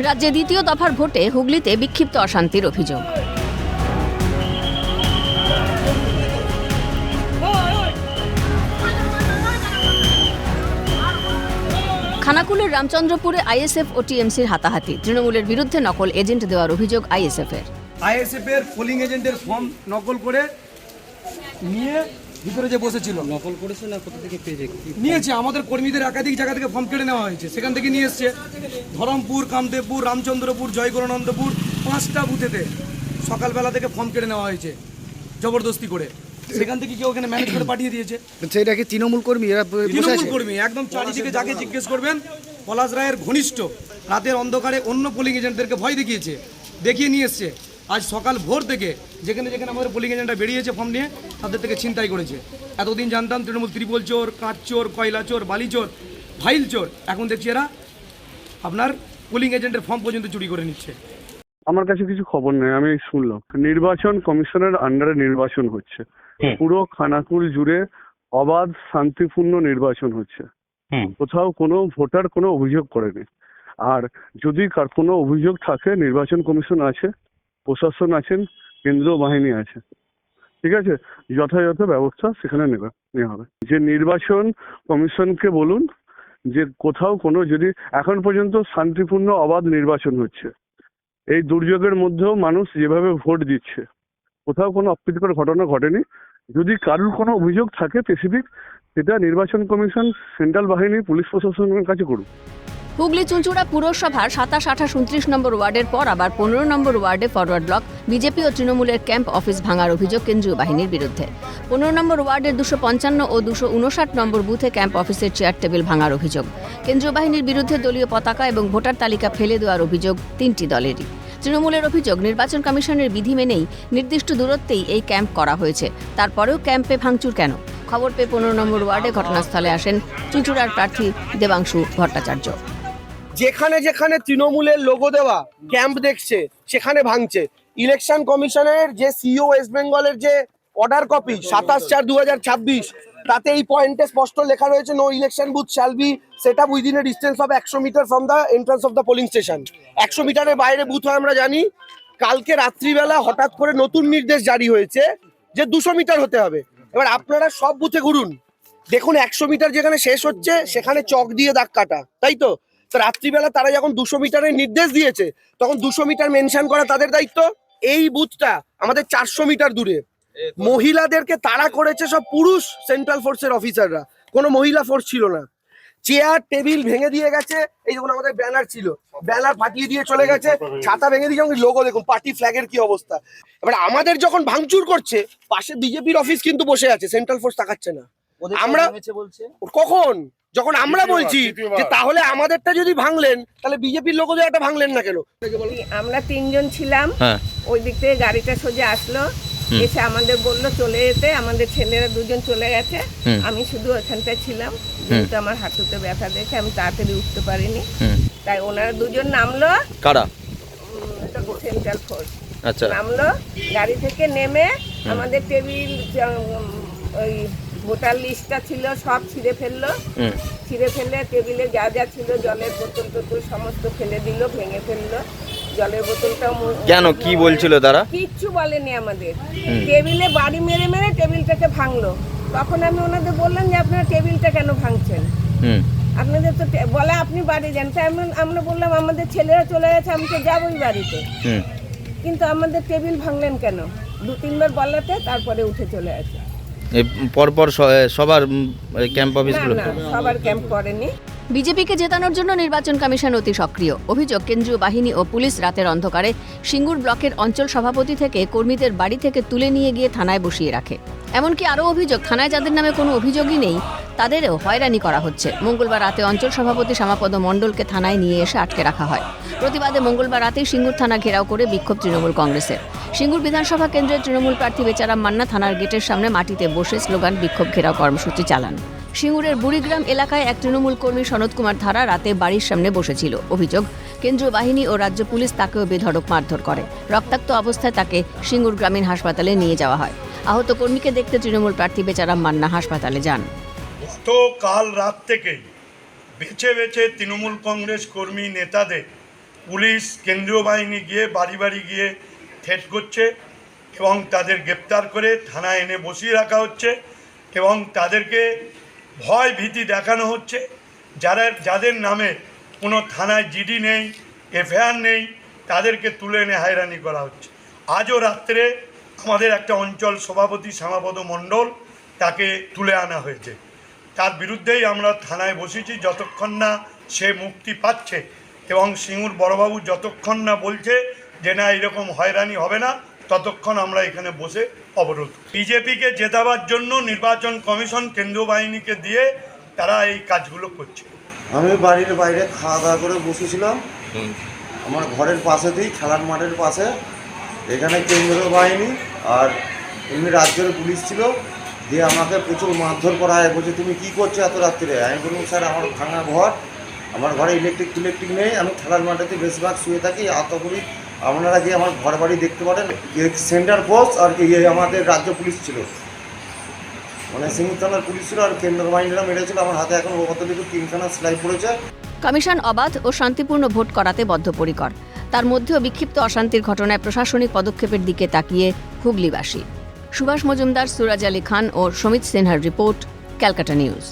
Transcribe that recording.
রাজ্যে দ্বিতীয় দফার ভোটে হুগলিতে বিক্ষিপ্ত অশান্তির অভিযোগ। খানাকুলের রামচন্দ্রপুরে আইএসএফ ও টিএমসির হাতাহাতি। তৃণমূলের বিরুদ্ধে নকল এজেন্ট দেওয়ার অভিযোগ আইএসএফের। আইএসএফের পোলিং এজেন্টের ফর্ম নকল করে নিয়ে ভিতরে যে বসেছিল। নকল করেছে না কোথা থেকে পেয়েছে? নিয়েছে, আমাদের কর্মীদের একাধিক জায়গা থেকে ফর্ম কেটে নেওয়া হয়েছে, সেখান থেকে নিয়ে এসছে। ধরমপুর, কামদেবপুর, রামচন্দ্রপুর, জয়গৌরানন্দপুর 5টা বুথেতে সকালবেলা থেকে ফর্ম কেটে নেওয়া হয়েছে জবরদস্তি করে। সেখান থেকে কেউ ওখানে ম্যানেজ করে পাঠিয়ে দিয়েছে। সেটা কি তৃণমূল কর্মী? এরা তৃণমূল কর্মী একদম চারিদিকে যাকে জিজ্ঞেস করবেন পলাশ রায়ের ঘনিষ্ঠ, রাতের অন্ধকারে অন্য পোলিং এজেন্টদেরকে ভয় দেখিয়ে নিয়ে এসছে। আজ সকাল ভোর থেকে যেখানে যেখানে আমাদের পোলিং এজেন্টরা বেরিয়েছে ফর্ম নিয়ে, তাদের থেকে ছিনতাই করেছে। এতদিন জানতাম তৃণমূল ত্রিপল চোর, কাঁচ চোর, কয়লা চোর, বালি চোর, ফাইল চোর, এখন দেখছি এরা আপনার পোলিং এজেন্টের ফর্ম পর্যন্ত চুরি করে নিচ্ছে। আমার কাছে কিছু খবর নেই, আমি শুনলাম নির্বাচন কমিশনের আন্ডারে নির্বাচন হচ্ছে, পুরো খানাকুল জুড়ে অবাধ শান্তিপূর্ণ নির্বাচন হচ্ছে, কোথাও কোনো ভোটার কোনো অভিযোগ করেনি। আর যদি কার কোনো অভিযোগ থাকে, নির্বাচন কমিশন আছে, প্রশাসন আছেন, কেন্দ্রীয় বাহিনী আছে, ঠিক আছে, যথাযথ ব্যবস্থা সেখানে নেওয়া হবে। যে নির্বাচন কমিশনকে বলুন যে কোথাও কোনো, যদি এখন পর্যন্ত শান্তিপূর্ণ অবাধ নির্বাচন হচ্ছে, এই দুর্যোগের মধ্যেও মানুষ যেভাবে ভোট দিচ্ছে, কোথাও কোনো অপ্রীতিকর ঘটনা ঘটেনি। যদি কারোর কোনো অভিযোগ থাকে স্পেসিফিক, সেটা নির্বাচন কমিশন, সেন্ট্রাল বাহিনী, পুলিশ প্রশাসনের কাছে করুন। হুগলি চুঁচুড়া পুরসভার 27, 28, 29 নম্বর ওয়ার্ডের পর আবার 15 নম্বর ওয়ার্ডে ফরওয়ার্ড ব্লক বিজেপি ও তৃণমূলের ক্যাম্প অফিস ভাঙার অভিযোগ কেন্দ্রীয় বাহিনীর বিরুদ্ধে। 15 নম্বর ওয়ার্ডের 255 ও 259 নম্বর বুথে ক্যাম্প অফিসের চেয়ার টেবিল ভাঙার অভিযোগ। কেন্দ্রীয় বাহিনীর বিরুদ্ধে দলীয় পতাকা এবং ভোটার তালিকা ফেলে দেওয়ার অভিযোগ 3টি দলেরই। তৃণমূলের অভিযোগ, নির্বাচন কমিশনের বিধি মেনেই নির্দিষ্ট দূরত্বেই এই ক্যাম্প করা হয়েছে, তারপরেও ক্যাম্পে ভাঙচুর কেন? খবর পেয়ে 15 নম্বর ওয়ার্ডে ঘটনাস্থলে আসেন চুঁচুড়ার প্রার্থী দেবাংশু ভট্টাচার্য। যেখানে যেখানে তৃণমূলের লোগো দেওয়া ক্যাম্প দেখছে সেখানে ভাঙছে। ইলেকশন কমিশনের যে সিইও ওয়েস্ট বেঙ্গলের যে অর্ডার কপি 27/4/2026, তাতে এই পয়েন্টে স্পষ্ট লেখা রয়েছে, no election booth shall be set up within a distance of 100 metre from the entrance of the polling station. 100 মিটারের বাইরে বুথ হয় আমরা জানি। কালকে রাত্রিবেলা হঠাৎ করে নতুন নির্দেশ জারি হয়েছে যে 200 মিটার হতে হবে। এবার আপনারা সব বুথে ঘুরুন, দেখুন 100 মিটার যেখানে শেষ হচ্ছে সেখানে চক দিয়ে দাগ কাটা, তাই তো? রাত্রিবেলা তারা যখন 200 মিটারের নির্দেশ দিয়েছে, তখন 200 মিটার মেনশন করা তাদের দায়িত্ব। এই বুথটা আমাদের 400 মিটার দূরে। মহিলাদেরকে তাড়া করেছে সব পুরুষ সেন্ট্রাল ফোর্সের অফিসাররা, কোনো মহিলা ফোর্স ছিল না। চেয়ার টেবিল ভেঙে দিয়ে গেছে। এই যখন আমাদের ব্যানার ছিল, ব্যানার ফাটিয়ে দিয়ে চলে গেছে, ছাতা ভেঙে দিয়ে যখন লোগো দেখুন, পার্টি ফ্ল্যাগের কি অবস্থা। এবার আমাদের যখন ভাঙচুর করছে, পাশে বিজেপির অফিস কিন্তু বসে আছে, সেন্ট্রাল ফোর্স তাকাচ্ছে না। আমরা কখন, যখন আমরা বলছি যে তাহলে আমাদেরটা যদি ভাঙলেন, তাহলে বিজেপির লোগো একটা ভাঙলেন না কেন? আমরা 3 জন ছিলাম, ওই দিক থেকে গাড়িটা সোজা আসলো, এসে আমাদের বললো চলে যেতে। আমাদের ছেলেরা 2 জন চলে গেছে, আমি শুধু ওখানটায় ছিলাম। যেহেতু আমার হাঁটুতে ব্যথা দেখে আমি তাড়াতাড়ি উঠতে পারিনি, তাই ওনারা 2 জন নামলো। কারা? Central force. আচ্ছা। নামলো, গাড়ি থেকে নেমে আমাদের টেবিল, ওই ভোটার লিস্টটা ছিল সব ছিঁড়ে ফেললো। ছিঁড়ে ফেলে টেবিলে যা যা ছিল, জলের বোতল টোতল সমস্ত ফেলে দিল, ভেঙে ফেললো। জলের বোতলটাও কেন, কি বলছিল তারা? কিচ্ছু বলেনি আমাদের। টেবিলে বাড়ি মেরে মেরে টেবিলটাকে ভাঙলো। তখন আমি ওনাদের বললাম যে আপনারা টেবিলটা কেন ভাঙছেন, আপনাদের তো বলে আপনি বাড়ি যান। তাই আমরা বললাম আমাদের ছেলেরা চলে গেছে, আমি তো যাবোই বাড়িতে, কিন্তু আমাদের টেবিল ভাঙলেন কেন? 2-3 বার বলাতে তারপরে উঠে চলে আসে। পরপর সবার ক্যাম্প অফিসগুলো? না, সবার ক্যাম্প করেনি। বিজেপিকে জেতানোর জন্য নির্বাচন কমিশন অতি সক্রিয়। অভিযোগ, কেন্দ্রীয় বাহিনী ও পুলিশ রাতের অন্ধকারে সিঙ্গুর ব্লকের অঞ্চল সভাপতি থেকে কর্মীদের বাড়ি থেকে তুলে নিয়ে গিয়ে থানায় বসিয়ে রাখে। এমনকি আরও অভিযোগ, থানায় যাদের নামে কোনো অভিযোগই নেই তাদেরও হয়রানি করা হচ্ছে। মঙ্গলবার রাতে অঞ্চল সভাপতি শ্যামাপদ মণ্ডলকে থানায় নিয়ে এসে আটকে রাখা হয়। প্রতিবাদে মঙ্গলবার রাতেই সিঙ্গুর থানা ঘেরাও করে বিক্ষোভ তৃণমূল কংগ্রেসের। সিঙ্গুর বিধানসভা কেন্দ্রের তৃণমূল প্রার্থী বেচারাম মান্না থানার গেটের সামনে মাটিতে বসে স্লোগান, বিক্ষোভ ঘেরাও কর্মসূচি চালান। সিঙ্গুরের বুড়িগ্রাম এলাকায় এক তৃণমূল কর্মী সনৎ কুমার ধারা রাতে বাড়ির সামনে বসেছিল। অভিযোগ, কেন্দ্রীয় বাহিনী ও রাজ্য পুলিশ তাকেও বেধড়ক মারধর করে। রক্তাক্ত অবস্থায় তাকে সিঙ্গুর গ্রামীণ হাসপাতালে নিয়ে যাওয়া হয়। আহত কর্মীকে দেখতে তৃণমূল প্রার্থী বেচারাম মান্না হাসপাতালে যান। তো কাল রাত থেকেই বেছে বেছে তৃণমূল কংগ্রেস কর্মী নেতাদের পুলিশ কেন্দ্রীয় বাহিনী গিয়ে বাড়ি বাড়ি গিয়ে থ্রেট করছে এবং তাদের গ্রেপ্তার করে থানায় এনে বসিয়ে রাখা হচ্ছে এবং তাদেরকে ভয় ভীতি দেখানো হচ্ছে। যাদের নামে কোনো থানায় জিডি নেই, এফআইআর নেই, তাদেরকে তুলে এনে হয়রানি করা হচ্ছে। আজও রাত্রে আমাদের একটা অঞ্চল সভাপতি শ্যামাপদ মণ্ডল, তাকে তুলে আনা হয়েছে। তার বিরুদ্ধেই আমরা থানায় বসেছি যতক্ষণ না সে মুক্তি পাচ্ছে এবং সিঙ্গুর বড়বাবু যতক্ষণ না বলছে যে না এরকম হয়রানি হবে না, ততক্ষণ আমরা এখানে বসে অবরোধ। বিজেপিকে জেতাবার জন্য নির্বাচন কমিশন কেন্দ্রীয় বাহিনীকে দিয়ে তারা এই কাজগুলো করছে। আমি বাড়ির বাইরে খাওয়া দাওয়া করে বসেছিলাম, আমার ঘরের পাশেতেই খেলার মাঠের পাশে। এখানে কেন্দ্রীয় বাহিনী আর এমনি রাজ্যের পুলিশ ছিল, দিয়ে আমাকে প্রচুর মারধর করা হয়। বলছে তুমি কী করছো এত রাত্রে? আমি বললাম স্যার আমার ভাঙা ঘর, আমার ঘরে ইলেকট্রিক নেই, আমি খেলার মাঠেতে বেশিরভাগ শুয়ে থাকি। আত করি আপনারা গিয়ে আমার ঘর বাড়ি দেখতে পারেন। সেন্টার ফোর্স আর আমাদের রাজ্য পুলিশ ছিল, মানে সিঙ্গুর থানার পুলিশ ছিল, আর কেন্দ্র বাহিনীরা মেরেছিল। আমার হাতে এখন কতটুকু 3খানা সেলাই পড়েছে। কমিশন অবাধ ও শান্তিপূর্ণ ভোট করাতে বদ্ধপরিকর। তার মধ্যেও বিক্ষিপ্ত অশান্তির ঘটনায় প্রশাসনিক পদক্ষেপের দিকে তাকিয়ে হুগলিবাসী। সুভাষ মজুমদার, সুরাজ আলী খান ও সমিত সিনহার রিপোর্ট, ক্যালকাটা নিউজ।